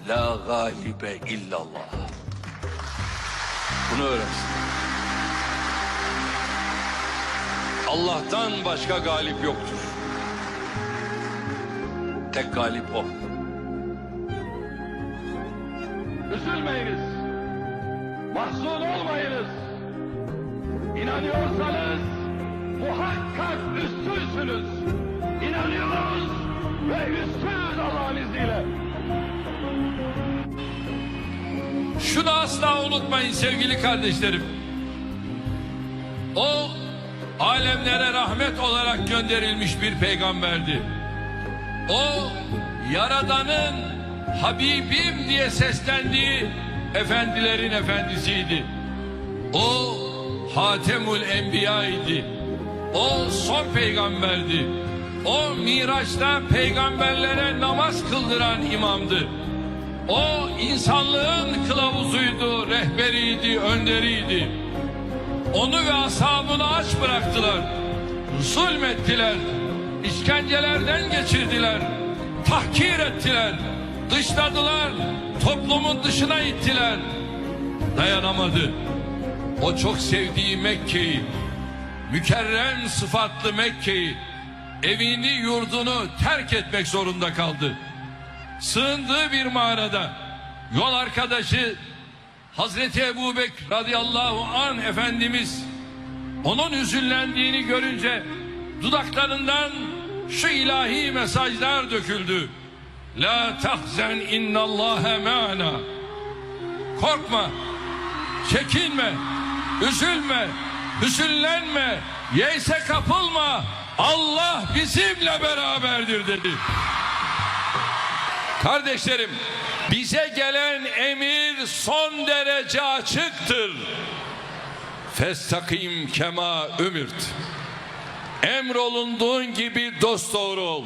La galibe illallah. Bunu öğrensin. Allah'tan başka galip yoktur. Tek galip o. Üzülmeyiniz. Mahzun olmayınız. İnanıyorsanız muhakkak üstünsünüz. İnanıyoruz ve üstünüz Allah'ın izniyle. Şunu asla unutmayın sevgili kardeşlerim. O alemlere rahmet olarak gönderilmiş bir peygamberdi. O Yaradan'ın Habibim diye seslendiği efendilerin efendisiydi. O Hatemül Enbiya idi. O son peygamberdi. O Miraç'ta peygamberlere namaz kıldıran imamdı. O insanlığın kılavuzuydu, rehberiydi, önderiydi. Onu ve ashabını aç bıraktılar. Zulmettiler. İşkencelerden geçirdiler. Tahkir ettiler. Dışladılar. Toplumun dışına ittiler. Dayanamadı. O çok sevdiği Mekke'yi, mükerrem sıfatlı Mekke'yi, evini yurdunu terk etmek zorunda kaldı. Sığındığı bir mağarada yol arkadaşı Hazreti Ebubekir radıyallahu anh Efendimiz onun hüzünlendiğini görünce dudaklarından şu ilahi mesajlar döküldü. La tahzen innallâhe me'ana. Korkma, çekinme, üzülme, hüzünlenme, yeyse kapılma. Allah bizimle beraberdir dedi. Kardeşlerim, bize gelen emir son derece açıktır. Festakim kema ümirt. Emrolunduğun gibi dosdoğru ol.